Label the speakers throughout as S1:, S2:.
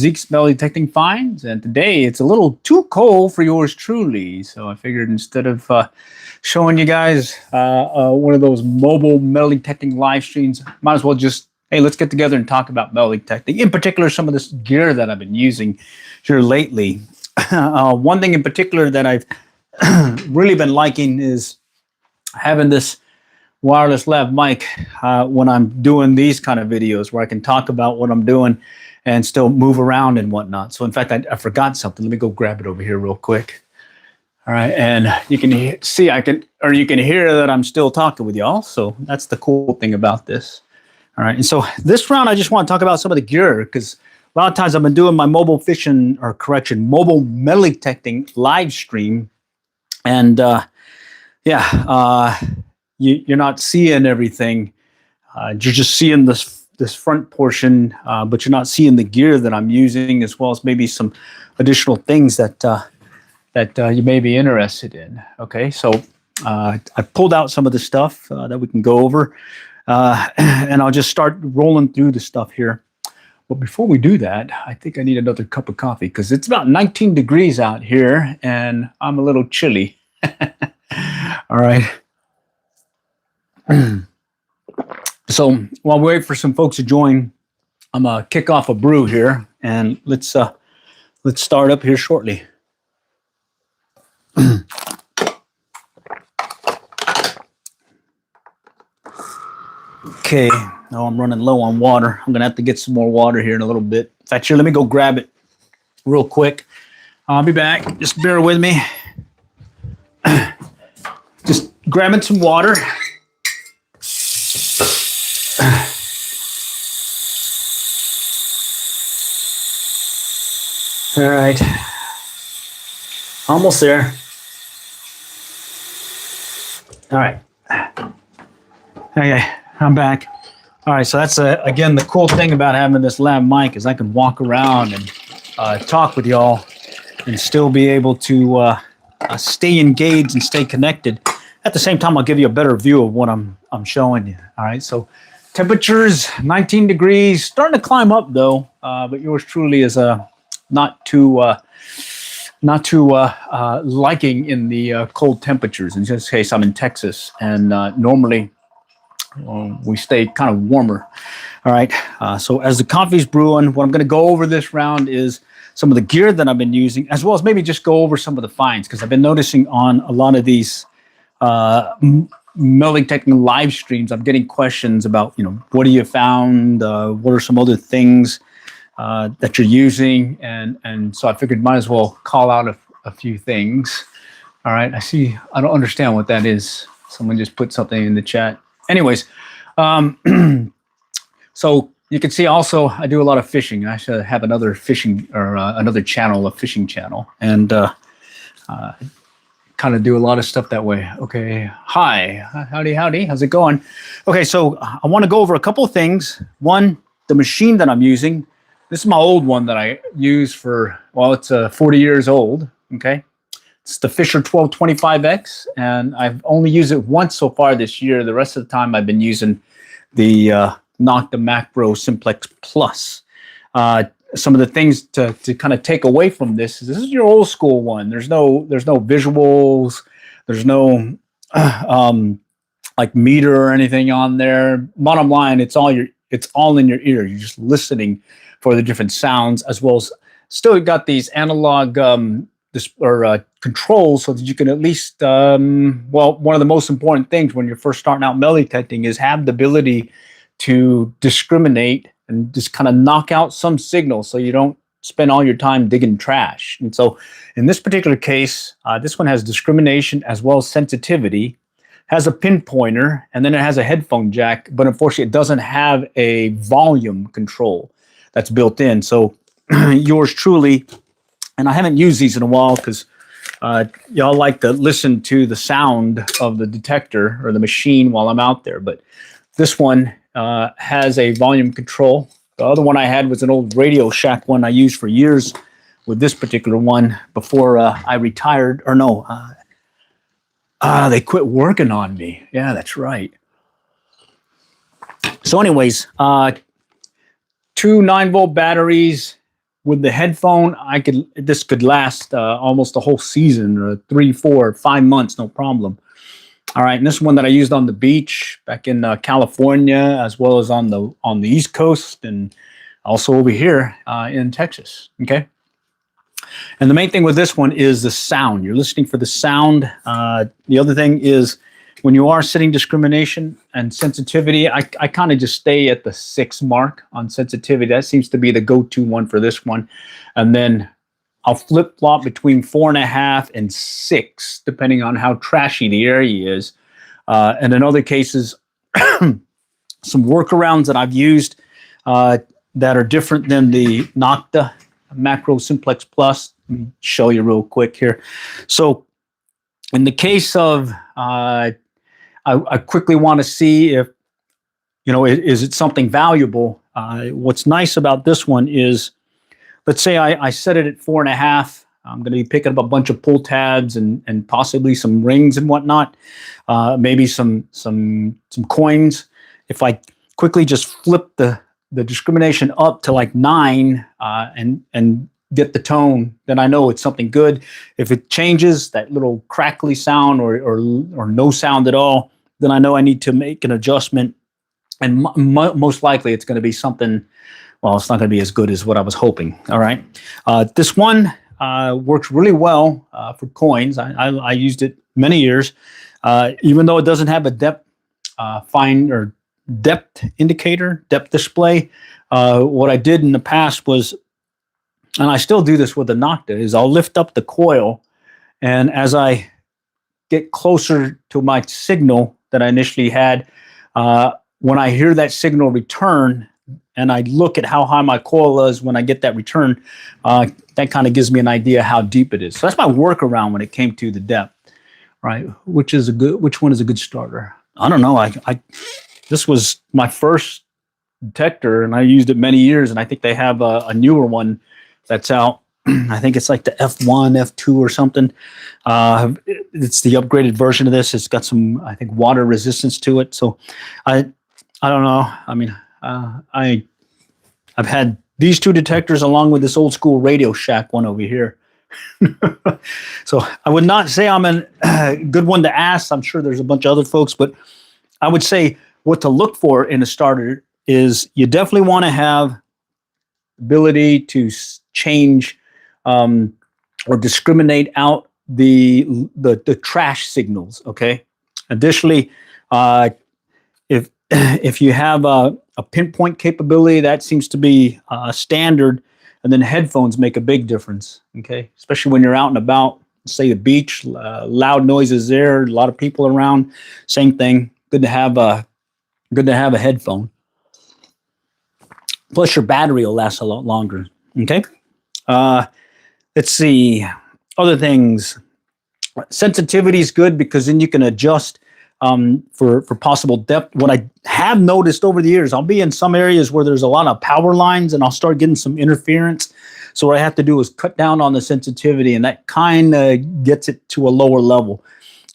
S1: Zeke's Metal Detecting Finds, and today it's a little too cold for yours truly. So I figured instead of showing you guys one of those mobile metal detecting live streams, might as well just, hey, let's get together and talk about metal detecting. In particular, some of this gear that I've been using here lately. One thing in particular that I've really been liking is having this wireless lav mic when I'm doing these kind of videos where I can talk about what I'm doing and still move around and whatnot. So in fact, I forgot something. Let me go grab it over here real quick. All right, and you can see you can hear that I'm still talking with y'all. So that's the cool thing about this. All right, and so this round I just want to talk about some of the gear because a lot of times I've been doing my mobile metal detecting live stream, and you're not seeing everything. You're just seeing this front portion, but you're not seeing the gear that I'm using, as well as maybe some additional things that you may be interested in. Okay, so I pulled out some of the stuff that we can go over, and I'll just start rolling through the stuff here. But before we do that, I think I need another cup of coffee because it's about 19 degrees out here, and I'm a little chilly. All right. So while we wait for some folks to join, I'm gonna kick off a brew here, and let's start up here shortly. Okay, now I'm running low on water. I'm gonna have to get some more water here in a little bit. In fact, here, let me go grab it real quick. I'll be back. Just bear with me. Just grabbing some water. All right, almost there. All right, okay, I'm back. All right, so that's again the cool thing about having this lav mic is I can walk around and talk with y'all and still be able to stay engaged and stay connected. At the same time, I'll give you a better view of what I'm showing you. All right, so temperatures 19 degrees, starting to climb up though, but yours truly is not too liking in the cold temperatures. In this case, I'm in Texas, and normally we stay kind of warmer. All right, so as the coffee's brewing, what I'm going to go over this round is some of the gear that I've been using, as well as maybe just go over some of the finds, because I've been noticing on a lot of these metal detecting live streams, I'm getting questions about, what have you found? What are some other things that you're using? And so I figured might as well call out a few things. All right, I don't understand what that is. Someone just put something in the chat. Anyways, so you can see also I do a lot of fishing. I should have another fishing or another channel, a fishing channel, and kind of do a lot of stuff that way. Okay, hi, howdy, how's it going? Okay, so I want to go over a couple of things. One, the machine that I'm using. This is my old one that I use for, well, it's 40 years old, okay? It's the Fisher 1225X, and I've only used it once so far this year. The rest of the time I've been using the Nocta Macro Simplex Plus. Some of the things to kind of take away from this is your old school one. There's no visuals. There's no like meter or anything on there. Bottom line, it's all in your ear. You're just listening for the different sounds, as well as still got these analog controls so that you can at least, one of the most important things when you're first starting out metal detecting is have the ability to discriminate and just kind of knock out some signals so you don't spend all your time digging trash. And so in this particular case, this one has discrimination as well as sensitivity, has a pinpointer, and then it has a headphone jack, but unfortunately it doesn't have a volume control that's built in. So yours truly, and I haven't used these in a while because y'all like to listen to the sound of the detector or the machine while I'm out there, but this one has a volume control. The other one I had was an old Radio Shack one I used for years with this particular one before I retired, or no, they quit working on me. Yeah, that's right. So anyways, two 9-volt batteries, with the headphone, this could last almost a whole season, or 3, 4, 5 months, no problem. All right, and this one that I used on the beach back in California, as well as on the East Coast, and also over here in Texas. Okay, and the main thing with this one is the sound. You're listening for the sound. The other thing is when you are setting discrimination and sensitivity, I kind of just stay at the 6 mark on sensitivity. That seems to be the go-to one for this one, and then I'll flip-flop between 4.5 and 6, depending on how trashy the area is. And in other cases, some workarounds that I've used that are different than the Nocta Macro Simplex Plus. Let me show you real quick here. So in the case of, I quickly want to see if, is it something valuable? What's nice about this one is, let's say I set it at 4.5. I'm going to be picking up a bunch of pull tabs and possibly some rings and whatnot, maybe some coins. If I quickly just flip the discrimination up to like 9 and get the tone, then I know it's something good. If it changes that little crackly sound or no sound at all, then I know I need to make an adjustment. And most likely it's going to be something. Well, it's not going to be as good as what I was hoping. All right. This one works really well for coins. I used it many years, even though it doesn't have a depth depth indicator, depth display. What I did in the past was, and I still do this with the Nocta, is I'll lift up the coil, and as I get closer to my signal that I initially had, when I hear that signal return, and I look at how high my coil is when I get that return, that kind of gives me an idea how deep it is. So that's my workaround when it came to the depth, right? Which one is a good starter? I don't know. This was my first detector, and I used it many years, and I think they have a newer one that's out. I think it's like the F1, F2 or something. It's the upgraded version of this. It's got some, I think, water resistance to it. So I don't know. I mean, I've had these 2 detectors along with this old school Radio Shack one over here. So I would not say I'm a good one to ask. I'm sure there's a bunch of other folks, but I would say what to look for in a starter is you definitely want to have ability to change or discriminate out the trash signals. Okay. Additionally, if you have a pinpoint capability, that seems to be standard, and then headphones make a big difference. Okay, especially when you're out and about, say the beach, loud noises there, a lot of people around. Same thing. Good to have a headphone. Plus, your battery will last a lot longer. Okay. Let's see. Other things. Sensitivity is good because then you can adjust for possible depth. What I have noticed over the years, I'll be in some areas where there's a lot of power lines and I'll start getting some interference. So what I have to do is cut down on the sensitivity, and that kind of gets it to a lower level.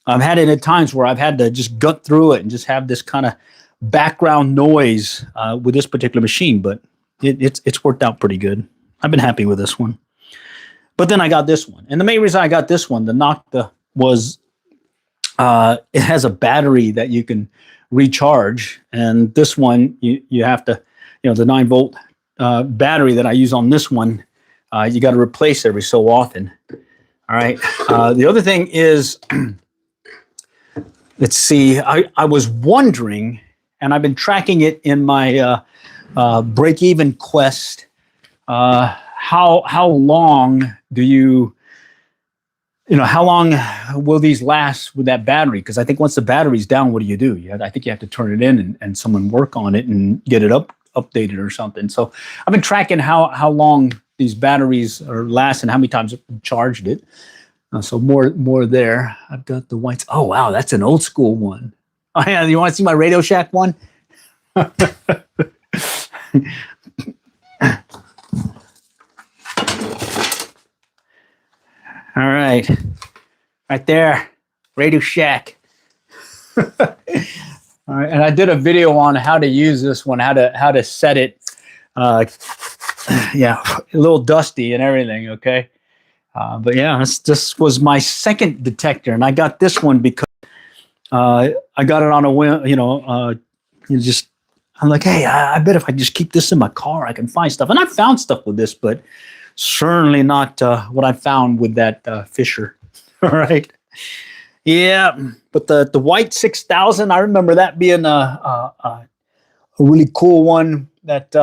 S1: I've had it at times where I've had to just gut through it and just have this kind of background noise with this particular machine, but it's worked out pretty good. I've been happy with this one. But then I got this one. And the main reason I got this one, the Nocta, was it has a battery that you can recharge. And this one, you have to, the 9-volt battery that I use on this one, you got to replace every so often. All right. The other thing is, let's see, I was wondering, and I've been tracking it in my break-even quest, how long do how long will these last with that battery? Because I think once the battery's down, what do? I think you have to turn it in and someone work on it and get it updated or something. So I've been tracking how long these batteries are last and how many times I've charged it. So more there. I've got the whites. Oh, wow, that's an old school one. Oh, yeah, you want to see my Radio Shack one? All right, right there, Radio Shack. All right, and I did a video on how to use this one, how to set it. yeah, a little dusty and everything. Okay. But yeah, this was my second detector, and I got this one because I got it on a whim. You just I'm like, hey, I bet if I just keep this in my car, I can find stuff. And I found stuff with this, but certainly not what I found with that Fisher. All right. Yeah, but the white 6000, I remember that being a really cool one that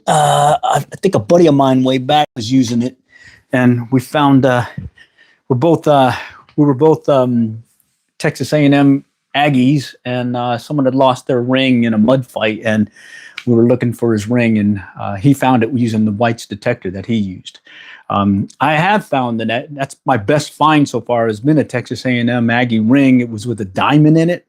S1: I think a buddy of mine way back was using it, and we found we're both we were both Texas A&M Aggies, and someone had lost their ring in a mud fight, and we were looking for his ring, and he found it using the White's detector that he used. I have found that's my best find so far has been a Texas A&M Aggie ring. It was with a diamond in it,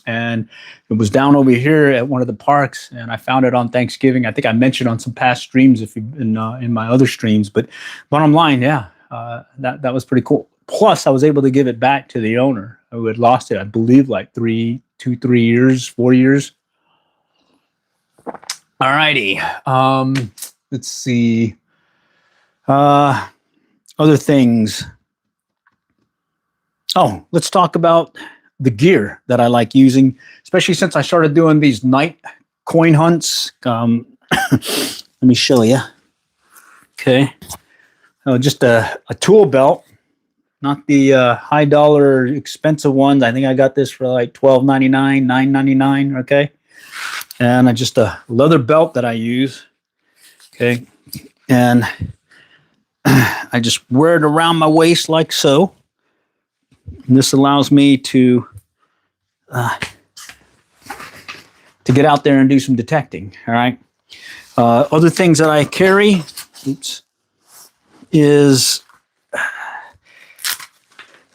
S1: and it was down over here at one of the parks, and I found it on Thanksgiving. I think I mentioned on some past streams if you've been in my other streams, but bottom line, yeah, that was pretty cool. Plus, I was able to give it back to the owner who had lost it, I believe, like 3 years, 4 years. All righty. Let's see. Other things. Oh, let's talk about the gear that I like using, especially since I started doing these night coin hunts. Let me show you. Okay. Just a tool belt, not the high dollar expensive ones. I think I got this for like $12.99, $9.99. Okay. And just a leather belt that I use. Okay. And I just wear it around my waist like so. And this allows me to get out there and do some detecting. All right. Other things that I carry is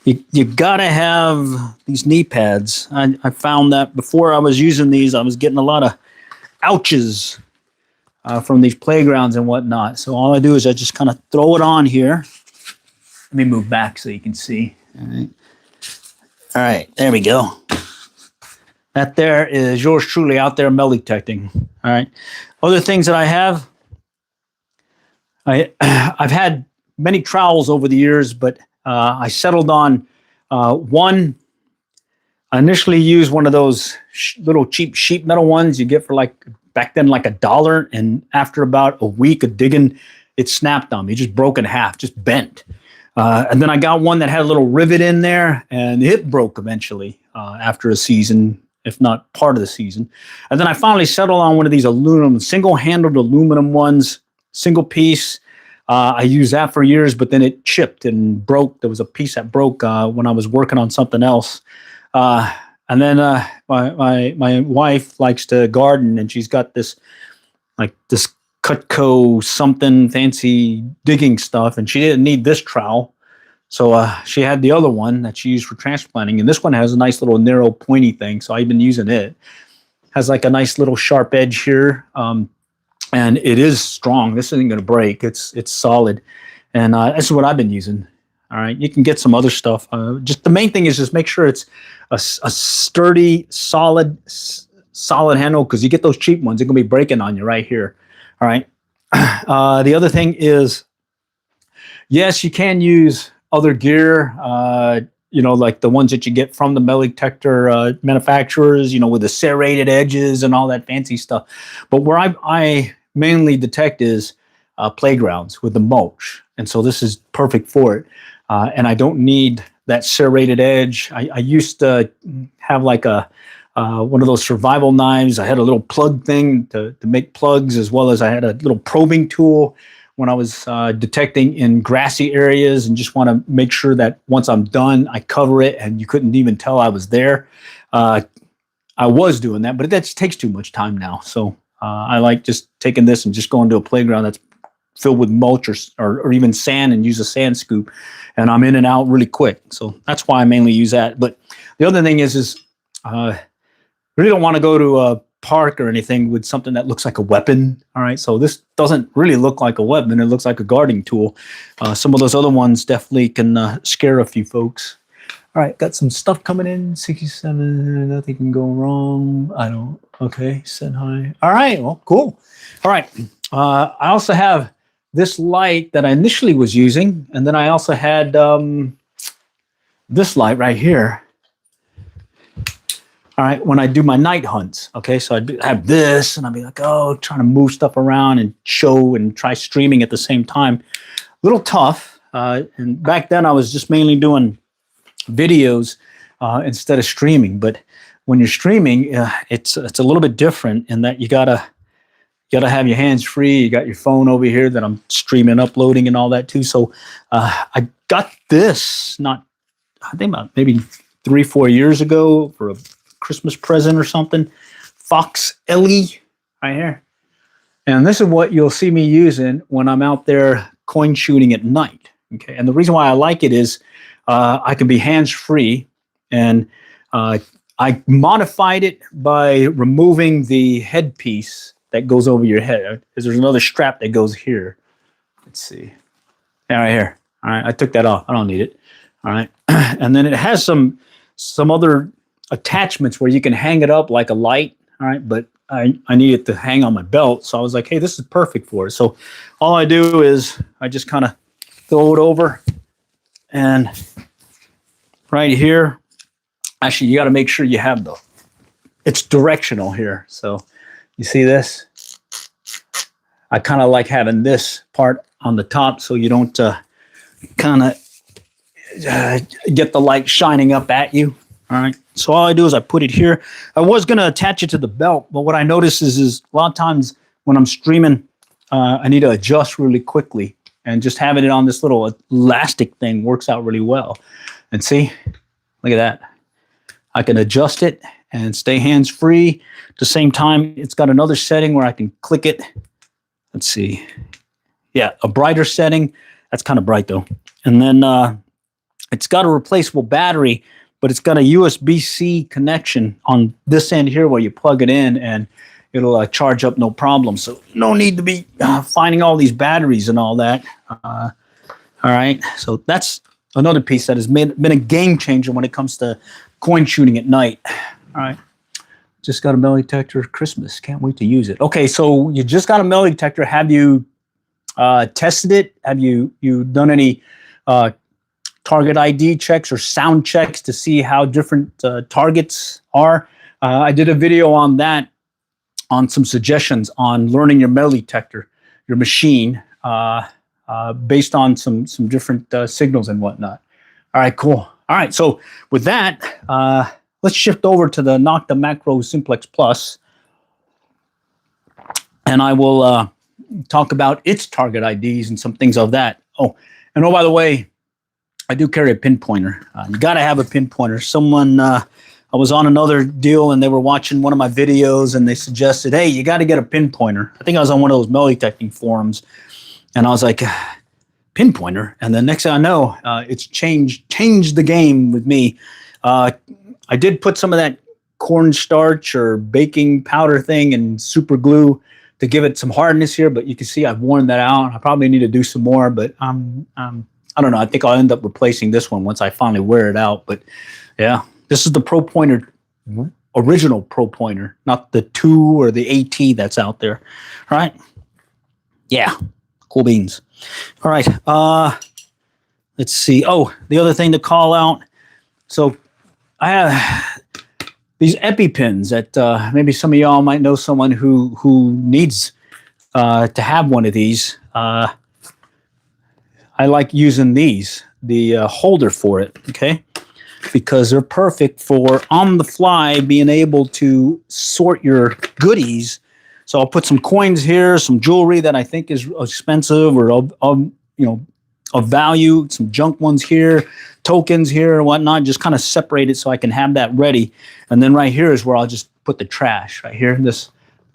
S1: you got to have these knee pads. I found that before I was using these, I was getting a lot of ouches from these playgrounds and whatnot. So all I do is I just kind of throw it on here. Let me move back so you can see. All right, there we go. That there is yours truly out there metal detecting. All right. Other things that I have, I've had many trowels over the years, but I settled on one. I initially used one of those little cheap sheet metal ones you get for back then like $1, and after about a week of digging, it snapped on me. It just broke in half, just bent. And then I got one that had a little rivet in there, and it broke eventually after a season, if not part of the season. And then I finally settled on one of these single-handled aluminum ones, single piece. I used that for years, but then it chipped and broke. There was a piece that broke when I was working on something else. And then my wife likes to garden, and she's got this Cutco something fancy digging stuff, and she didn't need this trowel. So she had the other one that she used for transplanting, and this one has a nice little narrow pointy thing, so I've been using it. Has like a nice little sharp edge here, and it is strong. This isn't going to break. It's solid, and this is what I've been using. All right, you can get some other stuff. Just the main thing is just make sure it's a sturdy, solid handle, because you get those cheap ones, they're going to be breaking on you right here. All right. The other thing is, yes, you can use other gear, like the ones that you get from the metal detector manufacturers, with the serrated edges and all that fancy stuff. But where I mainly detect is playgrounds with the mulch. And so this is perfect for it. And I don't need that serrated edge. I used to have like one of those survival knives. I had a little plug thing to make plugs, as well as I had a little probing tool when I was detecting in grassy areas, and just want to make sure that once I'm done, I cover it and you couldn't even tell I was there. I was doing that, but that just takes too much time now. So I like just taking this and just going to a playground that's filled with mulch or even sand, and use a sand scoop, and I'm in and out really quick. So that's why I mainly use that. But the other thing is really don't want to go to a park or anything with something that looks like a weapon. All right, so this doesn't really look like a weapon. It looks like a gardening tool. Some of those other ones definitely can scare a few folks. All right, got some stuff coming in. 67, nothing can go wrong. Okay, send hi. All right, well, cool. All right, I also have this light that I initially was using, and then I also had this light right here. All right, when I do my night hunts, okay, so have this, and I'll be like, oh, trying to move stuff around and show and try streaming at the same time. A little tough. And back then, I was just mainly doing videos instead of streaming. But when you're streaming, it's a little bit different in that you gotta have your hands free. You got your phone over here that I'm streaming, uploading, and all that too. So I got this I think about maybe 3-4 years ago for a Christmas present or something. Fox LE right here. And this is what you'll see me using when I'm out there coin shooting at night. Okay. And the reason why I like it is I can be hands free, and I modified it by removing the headpiece that goes over your head. There's another strap that goes here. Let's see. Yeah, right here. All right. I took that off. I don't need it. All right. And then it has some other attachments where you can hang it up like a light. All right. But I need it to hang on my belt. So I was like, hey, this is perfect for it. So all I do is I just kind of throw it over, and right here, actually, you got to make sure you have it's directional here. So you see this? I kind of like having this part on the top so you don't kind of get the light shining up at you. All right. So all I do is I put it here. I was going to attach it to the belt, but what I notice is a lot of times when I'm streaming, I need to adjust really quickly, and just having it on this little elastic thing works out really well. And see, look at that. I can adjust it and stay hands free. At the same time, it's got another setting where I can click it. Let's see. Yeah, a brighter setting. That's kind of bright though. And then it's got a replaceable battery, but it's got a USB-C connection on this end here where you plug it in, and it'll charge up no problem. So no need to be finding all these batteries and all that. All right. So that's another piece that has been a game changer when it comes to coin shooting at night. All right. Just got a metal detector. Christmas. Can't wait to use it. Okay. So you just got a metal detector. Have you tested it? Have you done any target ID checks or sound checks to see how different targets are? I did a video on that, on some suggestions on learning your metal detector, your machine, based on some different signals and whatnot. All right, cool. All right, so with that, let's shift over to the Nocta Macro Simplex Plus, and I will talk about its target IDs and some things of that. Oh, by the way, I do carry a pinpointer. You got to have a pinpointer. Someone, I was on another deal and they were watching one of my videos and they suggested, hey, you got to get a pinpointer. I think I was on one of those metal detecting forums, and I was like, pinpointer? And the next thing I know, it's changed the game with me. I did put some of that cornstarch or baking powder thing and super glue to give it some hardness here, but you can see I've worn that out. I probably need to do some more, but I don't know. I think I'll end up replacing this one once I finally wear it out. But yeah, this is the Pro Pointer, original Pro Pointer, not the 2 or the AT that's out there. All right. Yeah. Cool beans. All right. Let's see. Oh, the other thing to call out. So I have these EpiPens that maybe some of y'all might know someone who needs to have one of these. I like using these, the holder for it, okay? Because they're perfect for on the fly being able to sort your goodies. So I'll put some coins here, some jewelry that I think is expensive or of value, some junk ones here, tokens here or whatnot, just kind of separate it so I can have that ready. And then right here is where I'll just put the trash right here. This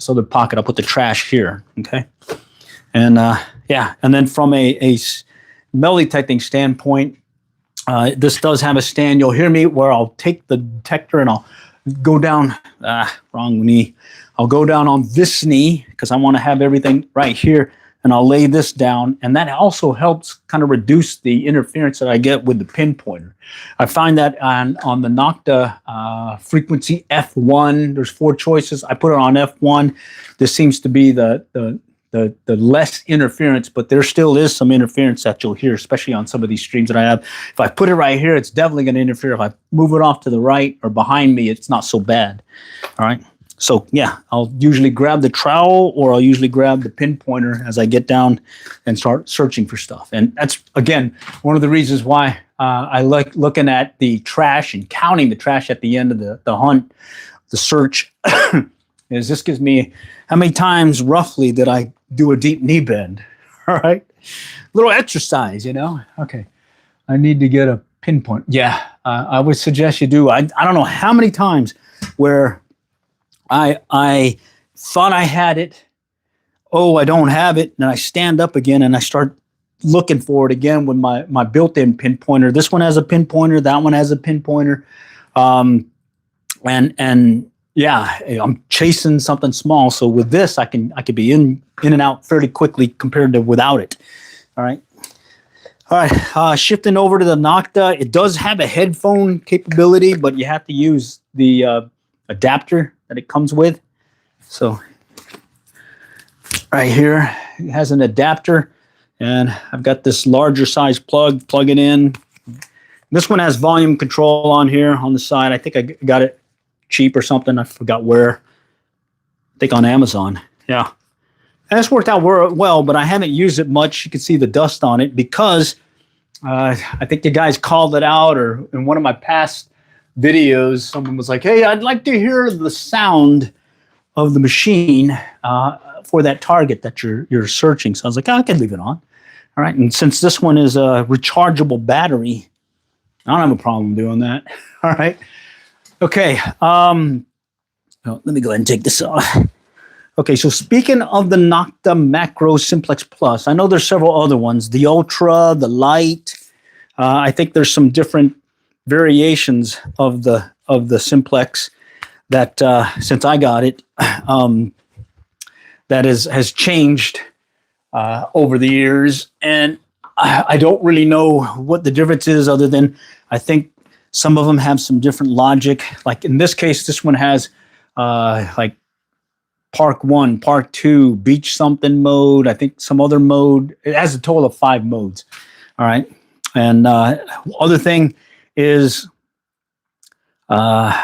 S1: other pocket, I'll put the trash here, okay? And yeah, and then from a metal detecting standpoint, this does have a stand. You'll hear me where I'll take the detector and I'll go down, wrong knee. I'll go down on this knee because I want to have everything right here, and I'll lay this down. And that also helps kind of reduce the interference that I get with the pinpointer. I find that on the Nocta frequency F1, there's 4 choices. I put it on F1. This seems to be the the less interference, but there still is some interference that you'll hear, especially on some of these streams that I have. If I put it right here, it's definitely going to interfere. If I move it off to the right or behind me, it's not so bad. All right. So yeah, I'll usually grab the trowel, or I'll usually grab the pinpointer as I get down and start searching for stuff. And that's, again, one of the reasons why I like looking at the trash and counting the trash at the end of the hunt, the search, is this gives me how many times roughly did I do a deep knee bend. All right. Little exercise, you know. Okay. I need to get a pinpoint. Yeah. I would suggest you do. I don't know how many times where I thought I had it. Oh, I don't have it. And I stand up again and I start looking for it again with my built-in pinpointer. This one has a pinpointer. That one has a pinpointer. And yeah, I'm chasing something small. So with this, I could be in and out fairly quickly compared to without it. All right. All right. Shifting over to the Nocta. It does have a headphone capability, but you have to use the adapter that it comes with. So right here, it has an adapter, and I've got this larger size plug it in. This one has volume control on here on the side. I think I got it cheap or something. I forgot where. I think on Amazon. Yeah. And it's worked out well, but I haven't used it much. You can see the dust on it because I think the guys called it out, or in one of my past videos, someone was like, hey, I'd like to hear the sound of the machine for that target that you're searching. So I was like, I can leave it on. All right. And since this one is a rechargeable battery, I don't have a problem doing that. All right. Okay. Let me go ahead and take this off. Okay. So speaking of the Nocta Macro Simplex Plus, I know there's several other ones, the Ultra, the Light. I think there's some different variations of the Simplex that since I got it, that has changed over the years, and I don't really know what the difference is, other than I think some of them have some different logic. Like in this case, this one has like Park 1, Park 2, Beach something mode. I think some other mode. It has a total of 5 modes. All right, and other thing is there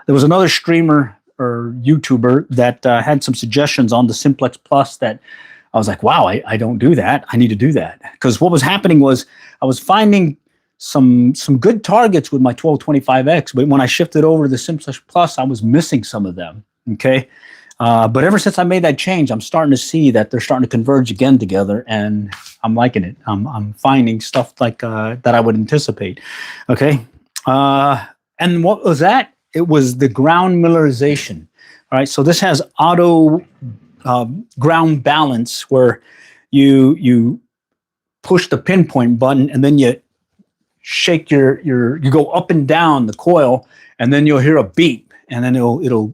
S1: was another streamer or YouTuber that had some suggestions on the Simplex Plus that I was like, wow, I don't do that. I need to do that. Because what was happening was I was finding some good targets with my 1225X, but when I shifted over to the Simplex Plus, I was missing some of them. Okay. But ever since I made that change, I'm starting to see that they're starting to converge again together, and I'm liking it. I'm finding stuff like that I would anticipate. Okay. And what was that? It was the ground millerization. All right. So this has auto ground balance, where you push the pinpoint button and then you shake you go up and down the coil, and then you'll hear a beep, and then it'll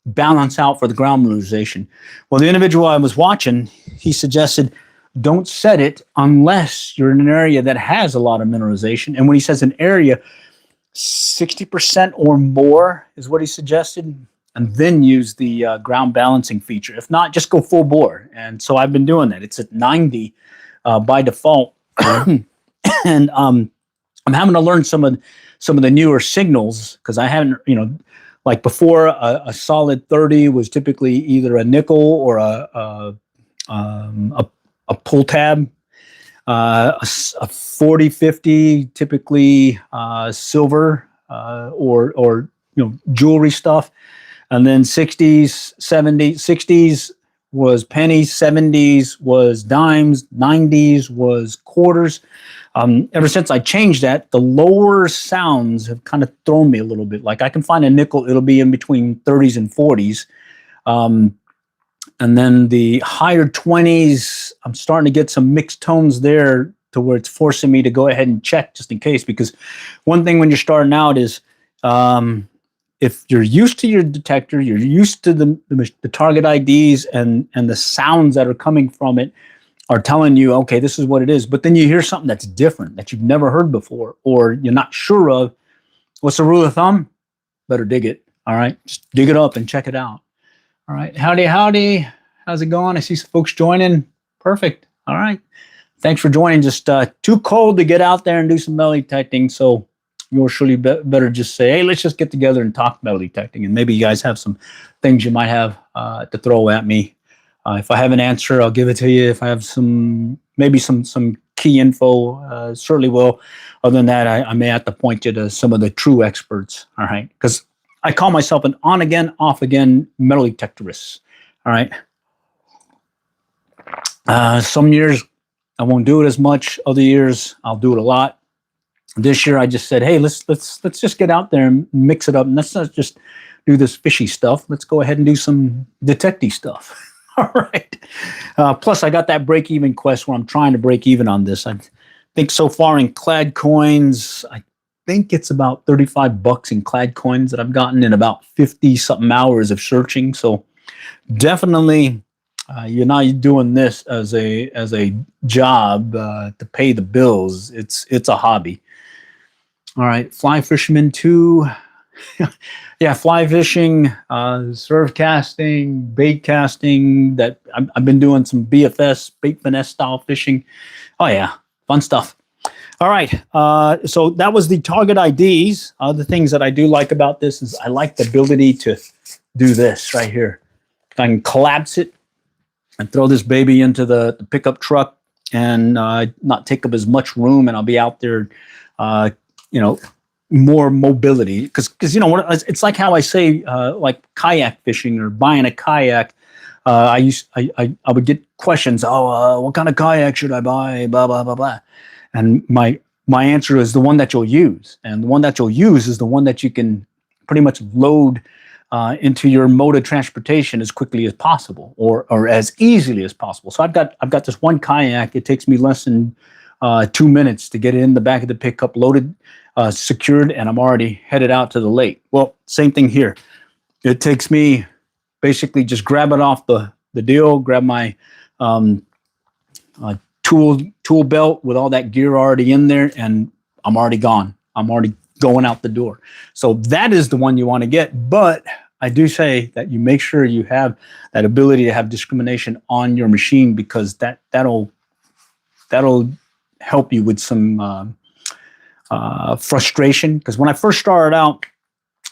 S1: balance out for the ground millerization. Well, the individual I was watching, he suggested don't set it unless you're in an area that has a lot of mineralization. And when he says an area, 60% or more is what he suggested, and then use the ground balancing feature. If not, just go full bore. And so I've been doing that. It's at 90 by default. And I'm having to learn some of the newer signals, because I haven't, like before, a solid 30 was typically either a nickel or a pull tab. A 40-50, typically silver or jewelry stuff, and then 60s, 70s, 60s was pennies, 70s was dimes, 90s was quarters. Ever since I changed that, the lower sounds have kind of thrown me a little bit. Like I can find a nickel, it'll be in between 30s and 40s. And then the higher 20s, I'm starting to get some mixed tones there, to where it's forcing me to go ahead and check just in case. Because one thing when you're starting out is if you're used to your detector, you're used to the target IDs and the sounds that are coming from it are telling you, okay, this is what it is. But then you hear something that's different, that you've never heard before, or you're not sure of. What's the rule of thumb? Better dig it. All right. Just dig it up and check it out. All right. Howdy How's it going? I see some folks joining. Perfect. All right. Thanks for joining. Just too cold to get out there and do some metal detecting. So yours surely better just say, hey, let's just get together and talk metal detecting. And maybe you guys have some things you might have to throw at me. If I have an answer, I'll give it to you. If I have maybe some key info, certainly will. Other than that, I may have to point you to some of the true experts. All right. Because I call myself an on again, off again metal detectorist. All right. Some years I won't do it as much. Other years I'll do it a lot. This year I just said, hey, let's just get out there and mix it up. And let's not just do this fishy stuff. Let's go ahead and do some detecty stuff. All right. Plus I got that break even quest where I'm trying to break even on this. I think so far in clad coins, I think it's about $35 in clad coins that I've gotten in about 50 something hours of searching. So definitely you're not doing this as a job to pay the bills. It's a hobby. All right, fly fisherman 2. Yeah, fly fishing, surf casting, bait casting. That I've been doing some BFS, bait finesse style fishing. Oh yeah, fun stuff. All right, so that was the target IDs. The things that I do like about this is I like the ability to do this right here. I can collapse it and throw this baby into the pickup truck and not take up as much room, and I'll be out there, more mobility. Because it's like how I say, like kayak fishing or buying a kayak. I would get questions. Oh, what kind of kayak should I buy? Blah blah blah blah. And my answer is the one that you'll use, and the one that you'll use is the one that you can pretty much load into your mode of transportation as quickly as possible, or as easily as possible. So I've got this one kayak. It takes me less than 2 minutes to get it in the back of the pickup, loaded, secured, and I'm already headed out to the lake. Well, same thing here. It takes me basically just grab it off the deal, grab my tool belt with all that gear already in there, and I'm already gone. I'm already going out the door. So that is the one you want to get. But I do say that you make sure you have that ability to have discrimination on your machine, because that'll help you with some frustration. Because when I first started out,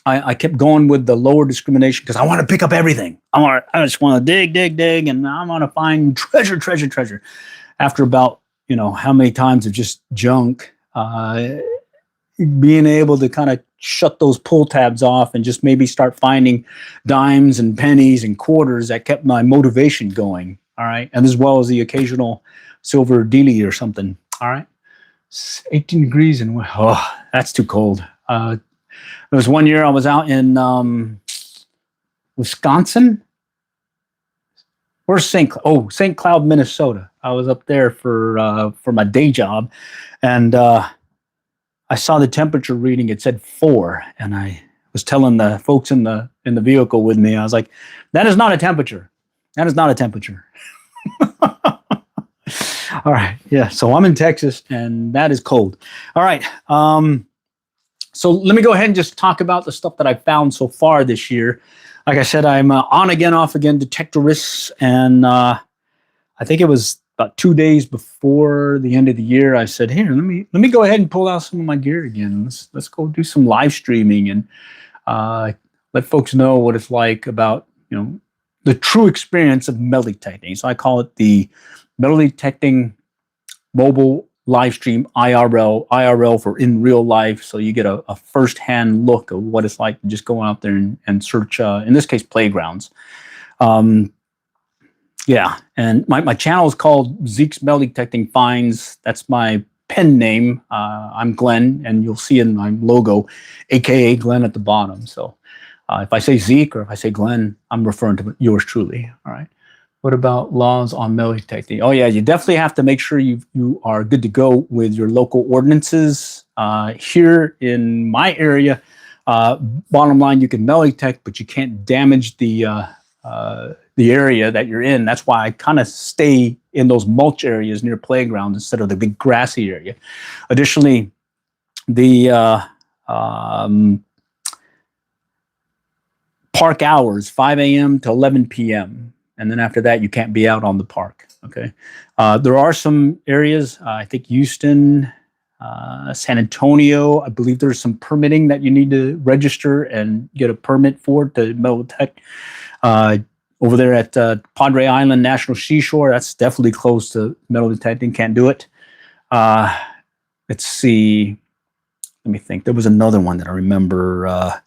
S1: I kept going with the lower discrimination because I want to pick up everything. I just want to dig, and I want to find treasure. After about, how many times of just junk, being able to kind of shut those pull tabs off and just maybe start finding dimes and pennies and quarters, that kept my motivation going. All right. And as well as the occasional silver dealie or something. All right. It's 18 degrees and that's too cold. There was one year I was out in Wisconsin. Where's St. Cloud, Minnesota. I was up there for my day job, and I saw the temperature reading. It said 4, and I was telling the folks in the vehicle with me, I was like, "That is not a temperature. That is not a temperature." All right, yeah. So I'm in Texas, and that is cold. All right. So let me go ahead and just talk about the stuff that I found so far this year. Like I said, I'm on again, off again detectorists, and I think it was about 2 days before the end of the year. I said, "Here, let me go ahead and pull out some of my gear again. Let's go do some live streaming and let folks know what it's like about the true experience of metal detecting." So I call it the metal detecting mobile live stream, IRL for in real life. So you get a first-hand look of what it's like to just go out there and search, in this case, playgrounds. Yeah, and my channel is called Zeke's Metal Detecting Finds. That's my pen name. I'm Glenn, and you'll see in my logo, AKA Glenn at the bottom. So if I say Zeke or if I say Glenn, I'm referring to yours truly. All right. What about laws on metal detecting? Oh yeah, you definitely have to make sure you are good to go with your local ordinances. Here in my area, bottom line, you can metal detect, but you can't damage the area that you're in. That's why I kind of stay in those mulch areas near playgrounds instead of the big grassy area. Additionally, the park hours, 5 a.m. to 11 p.m. and then after that, you can't be out on the park. Okay, there are some areas. I think Houston, San Antonio. I believe there's some permitting that you need to register and get a permit for to metal detect. Over there at Padre Island National Seashore, that's definitely close to metal detecting. Can't do it. Let's see. Let me think. There was another one that I remember.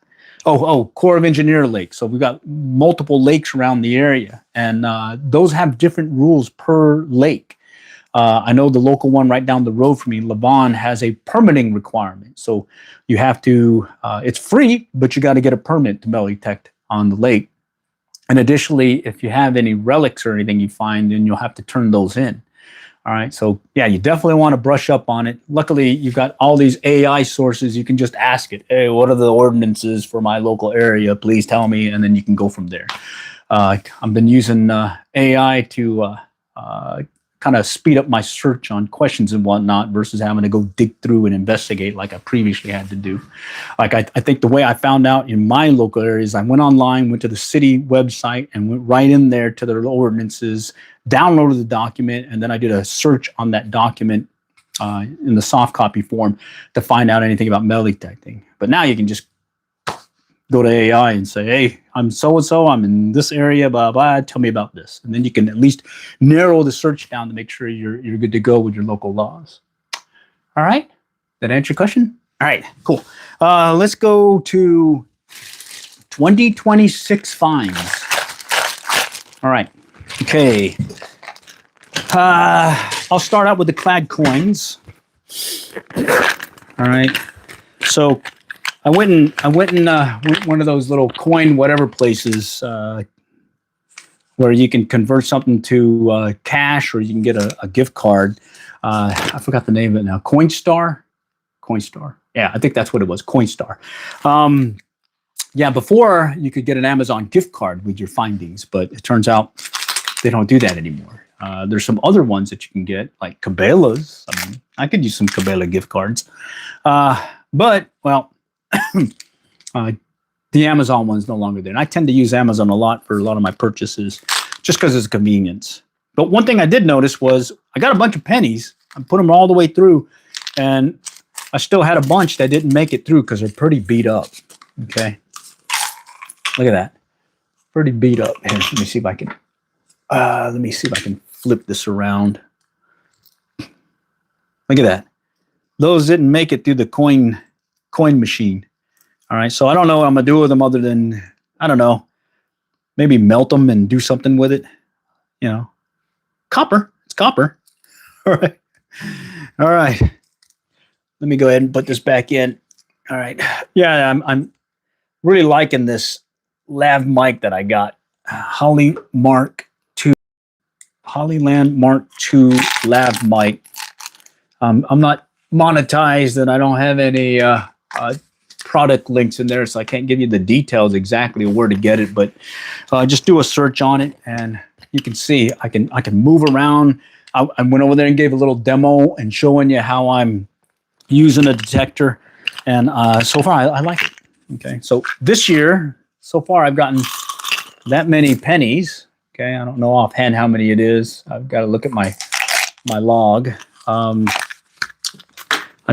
S1: Corps of Engineer Lake. So we've got multiple lakes around the area, and those have different rules per lake. I know the local one right down the road from me, Levon, has a permitting requirement. So you have to, it's free, but you got to get a permit to metal detect on the lake. And additionally, if you have any relics or anything you find, then you'll have to turn those in. All right. So yeah, you definitely want to brush up on it. Luckily, you've got all these AI sources. You can just ask it, hey, what are the ordinances for my local area? Please tell me. And then you can go from there. I've been using AI to kind of speed up my search on questions and whatnot versus having to go dig through and investigate like I previously had to do. Like I think the way I found out in my local areas, I went online, went to the city website and went right in there to their ordinances, downloaded the document, and then I did a search on that document in the soft copy form to find out anything about metal detecting. But now you can just go to AI and say, hey, I'm so-and-so, I'm in this area, blah, blah, tell me about this. And then you can at least narrow the search down to make sure you're good to go with your local laws. All right, that answer your question? All right, cool. Let's go to 2026 fines. All right, okay. I'll start out with the clad coins. All right, so I went one of those little coin whatever places where you can convert something to cash, or you can get a gift card. I forgot the name of it now. Coinstar. Yeah, I think that's what it was. Coinstar. Yeah, before you could get an Amazon gift card with your findings, but it turns out they don't do that anymore. There's some other ones that you can get, like Cabela's. I mean, I could use some Cabela gift cards, but well. The Amazon one's no longer there. And I tend to use Amazon a lot for a lot of my purchases just because it's convenience. But one thing I did notice was I got a bunch of pennies. I put them all the way through, and I still had a bunch that didn't make it through because they're pretty beat up. Okay. Look at that. Pretty beat up. Here, let me see if I can flip this around. Look at that. Those didn't make it through the coin machine. All right, so I don't know what I'm gonna do with them other than, I don't know, maybe melt them and do something with it. You know, copper. It's copper. All right. Let me go ahead and put this back in. All right. Yeah, I'm really liking this lav mic that I got. Hollyland Mark II lav mic. I'm not monetized and I don't have any product links in there, so I can't give you the details exactly where to get it, but just do a search on it and you can see I can move around. I went over there and gave a little demo and showing you how I'm using a detector, and so far I like it. Okay, so this year so far I've gotten that many pennies. Okay, I don't know offhand how many it is. I've got to look at my log. I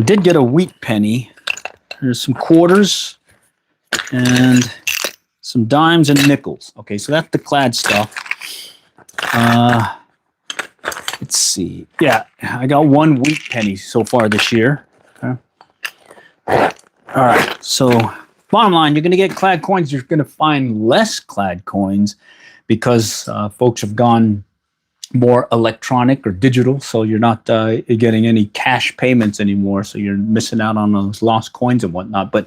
S1: did get a wheat penny. There's some quarters and some dimes and nickels. Okay, so that's the clad stuff. Let's see. Yeah, I got one wheat penny so far this year. Okay. All right, so bottom line, you're going to get clad coins. You're going to find less clad coins because folks have gone more electronic or digital, so you're not getting any cash payments anymore, so you're missing out on those lost coins and whatnot. But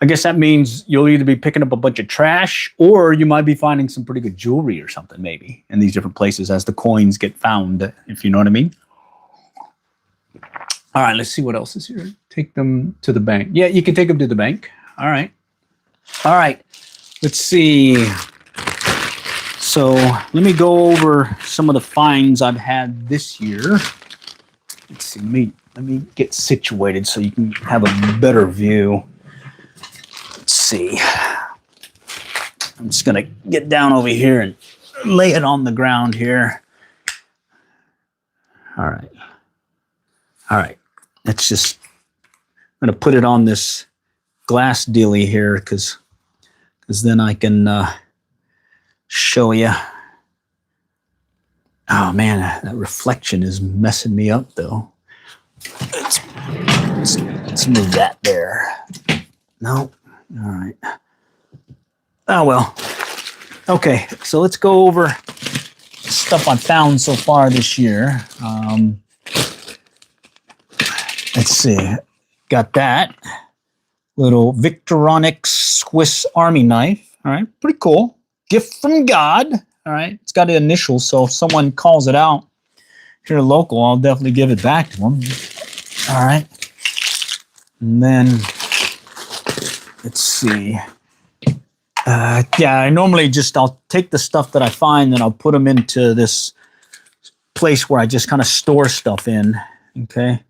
S1: I guess that means you'll either be picking up a bunch of trash or you might be finding some pretty good jewelry or something maybe in these different places as the coins get found, if you know what I mean. All right, let's see what else is here. Take them to the bank. Yeah, you can take them to the bank. All right, let's see. So let me go over some of the fines I've had this year. Let's see, let me get situated so you can have a better view. Let's see. I'm just gonna get down over here and lay it on the ground here. All right. All right. Let's just, I'm going to put it on this glass dealie here because then I can show you. Oh man, that reflection is messing me up though. Let's move that there. No. All right. Oh well. Okay, so let's go over stuff I found so far this year. Let's see. Got that little Victorinox Swiss Army knife. All right, pretty cool. Gift from God. All right, it's got the initials, so if someone calls it out here local, I'll definitely give it back to them. All right, and then let's see. Yeah, I normally I'll take the stuff that I find and I'll put them into this place where I just kind of store stuff in. Okay.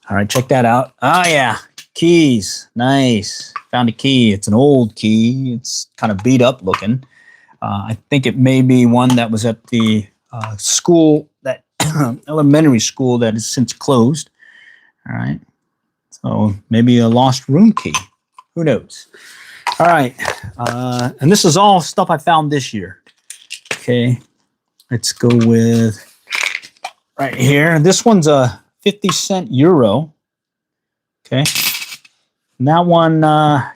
S1: All right, check that out. Oh yeah, keys. Nice. Found a key. It's an old key. It's kind of beat up looking. I think it may be one that was at the school, that elementary school that is since closed. All right. So maybe a lost room key. Who knows? All right. And this is all stuff I found this year. Okay. Let's go with right here. This one's a 50-cent euro. Okay. And that one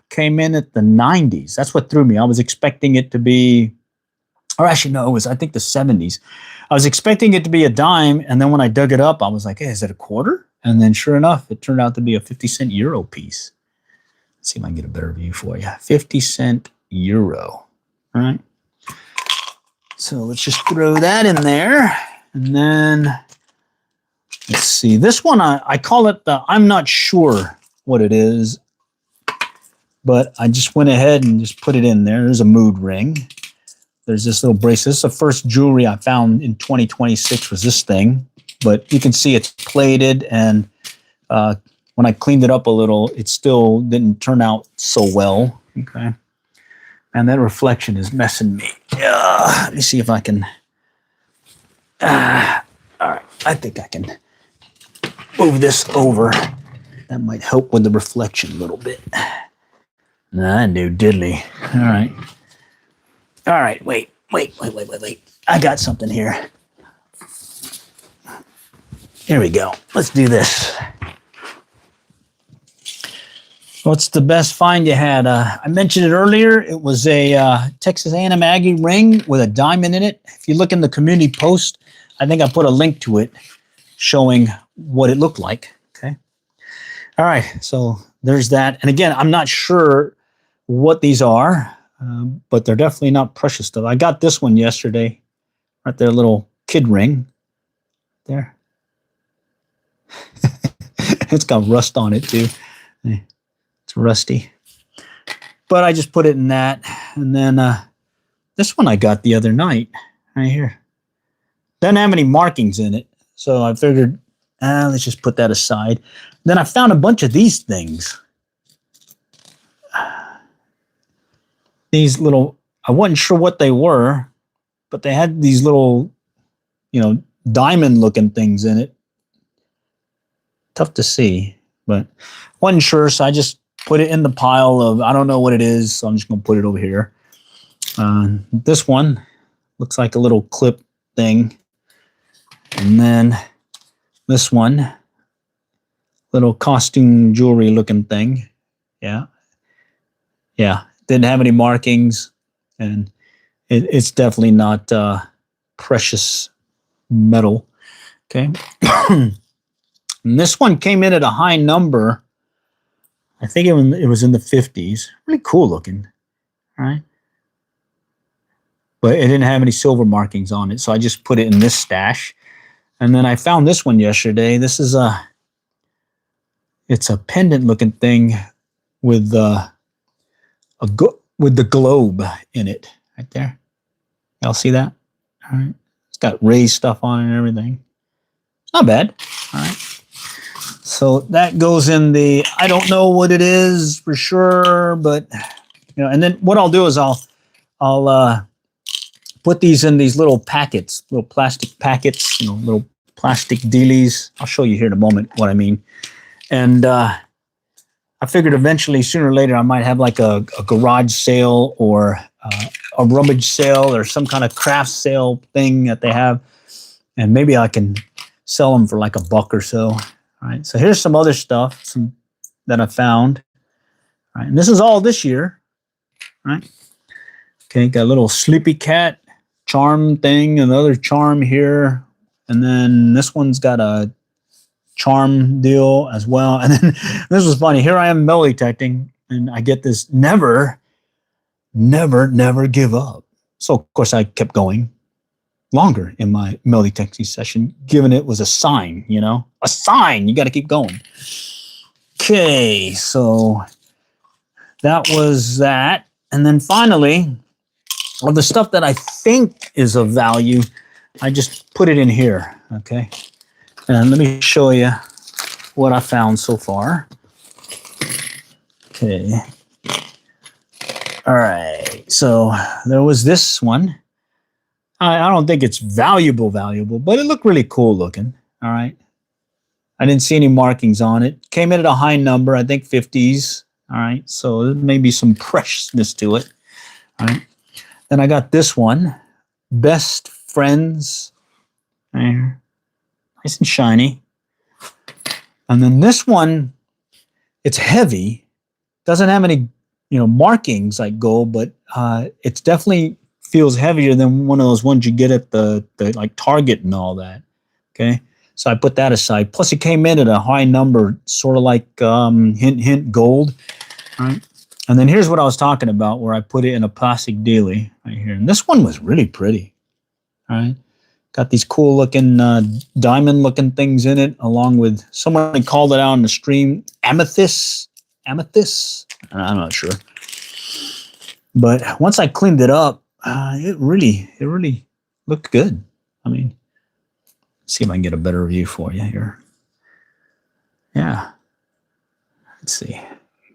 S1: came in at the 90s. That's what threw me. I was expecting it to be, or actually, no, it was, I think, the 70s. I was expecting it to be a dime. And then when I dug it up, I was like, hey, is it a quarter? And then sure enough, it turned out to be a 50-cent euro piece. Let's see if I can get a better view for you. 50-cent euro. All right. So let's just throw that in there. And then let's see. This one, I call it the, I'm not sure what it is, but I just went ahead and just put it in there. There's a mood ring. There's this little bracelet. This is the first jewelry I found in 2026 was this thing, but you can see it's plated, and when I cleaned it up a little, it still didn't turn out so well. Okay. And that reflection is messing me. Let me see if I can. All right. I think I can move this over. That might help with the reflection a little bit. Nah, no diddly. All right. All right. Wait. I got something here. Here we go. Let's do this. What's the best find you had? I mentioned it earlier. It was a Texas A&M Aggie ring with a diamond in it. If you look in the community post, I think I put a link to it showing what it looked like. Okay. All right. So there's that. And again, I'm not sure what these are, but they're definitely not precious stuff. I got this one yesterday. Right there, little kid ring. There. It's got rust on it too. It's rusty. But I just put it in that. And then this one I got the other night. Right here. Doesn't have any markings in it. So I figured, let's just put that aside. Then I found a bunch of these things. These little, I wasn't sure what they were, but they had these little, diamond looking things in it. Tough to see, but wasn't sure. So I just put it in the pile of, I don't know what it is. So I'm just going to put it over here. This one looks like a little clip thing. And then this one, little costume jewelry looking thing. Yeah. Yeah. Didn't have any markings, and it's definitely not precious metal. Okay. And this one came in at a high number. I think it was in the 50s. Really cool looking. All right. But it didn't have any silver markings on it, so I just put it in this stash. And then I found this one yesterday. This is it's a pendant looking thing with with the globe in it right there. Y'all see that? All right. It's got raised stuff on it and everything. It's not bad. All right. So that goes in the, I don't know what it is for sure, but and then what I'll do is I'll put these in these little packets, little plastic packets, little plastic dealies. I'll show you here in a moment what I mean. And I figured eventually, sooner or later, I might have like a garage sale or a rummage sale or some kind of craft sale thing that they have. And maybe I can sell them for like $1 or so. All right. So here's some other stuff that I found. All right. And this is all this year. All right. Okay. Got a little sleepy cat charm thing, another charm here. And then this one's got a charm deal as well. And then this was funny. Here I am metal detecting, and I get this never give up. So of course I kept going longer in my metal detecting session, given it was a sign, a sign. You got to keep going. Okay, so that was that. And then finally, of the stuff that I think is of value, I just put it in here. Okay. And let me show you what I found so far. Okay. All right. So there was this one. I don't think it's valuable, but it looked really cool looking. All right. I didn't see any markings on it. Came in at a high number, I think 50s. All right. So there may be some preciousness to it. All right. Then I got this one. Best Friends. There. Nice and shiny. And then this one, it's heavy. Doesn't have any, markings like gold, but it's definitely feels heavier than one of those ones you get at the like Target and all that. Okay. So I put that aside. Plus it came in at a high number, sort of like hint gold. All right. And then here's what I was talking about, where I put it in a plastic dealie right here. And this one was really pretty. All right. Got these cool looking diamond looking things in it, along with, someone called it out in the stream, amethyst. I'm not sure. But once I cleaned it up, it really looked good. I mean, let's see if I can get a better view for you here. Yeah. Let's see.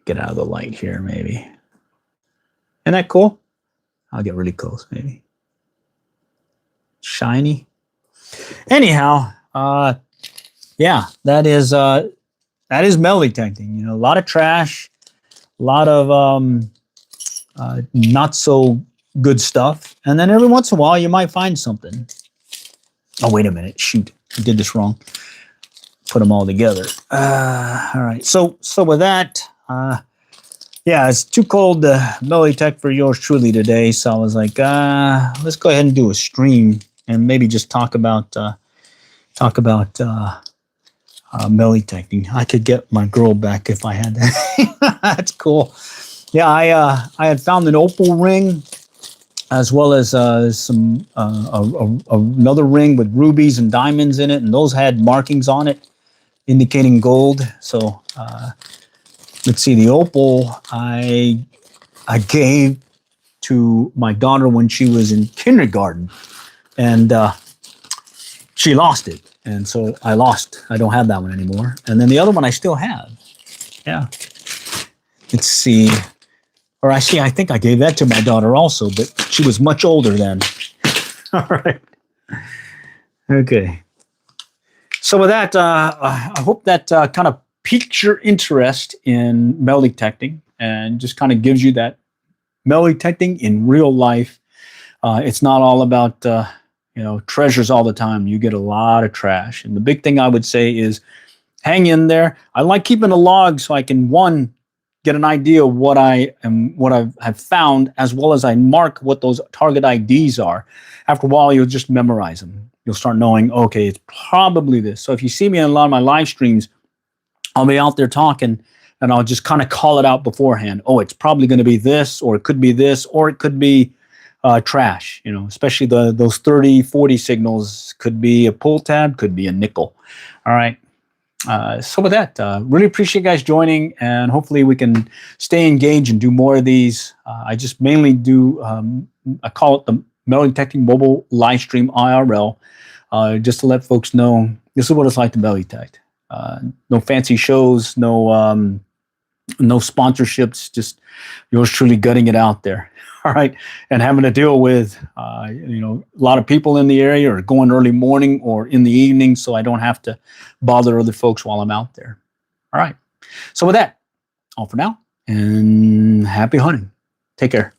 S1: Get out of the light here, maybe. Isn't that cool? I'll get really close, maybe. Shiny. Anyhow, yeah, that is metal detecting. A lot of trash, a lot of not so good stuff, and then every once in a while you might find something. Oh, wait a minute! Shoot, I did this wrong. Put them all together. All right. So with that, yeah, it's too cold to metal detect for yours truly today. So I was like, let's go ahead and do a stream and maybe just talk about metal detecting. I could get my girl back if I had that. That's cool. Yeah, I had found an opal ring, as well as some another ring with rubies and diamonds in it, and those had markings on it indicating gold. So let's see, the opal I gave to my daughter when she was in kindergarten, and she lost it. And so I don't have that one anymore. And then the other one I still have. Yeah. Let's see. Or I think I gave that to my daughter also, but she was much older then. All right. Okay. So with that, I hope that kind of piques your interest in metal detecting and just kind of gives you that metal detecting in real life. It's not all about treasures all the time. You get a lot of trash. And the big thing I would say is hang in there. I like keeping a log so I can, one, get an idea of what I have found, as well as I mark what those target IDs are. After a while, you'll just memorize them. You'll start knowing, okay, it's probably this. So if you see me in a lot of my live streams, I'll be out there talking, and I'll just kind of call it out beforehand. Oh, it's probably going to be this, or it could be this, or it could be trash, especially those 30, 40 signals. Could be a pull tab, could be a nickel. All right. So with that, really appreciate you guys joining, and hopefully we can stay engaged and do more of these. I just mainly do, I call it the Metal Detecting Mobile Live Stream IRL, just to let folks know this is what it's like to metal detect. No fancy shows, no No sponsorships, just yours truly gutting it out there. All right. And having to deal with, a lot of people in the area, or going early morning or in the evening, so I don't have to bother other folks while I'm out there. All right. So with that, all for now, and happy hunting. Take care.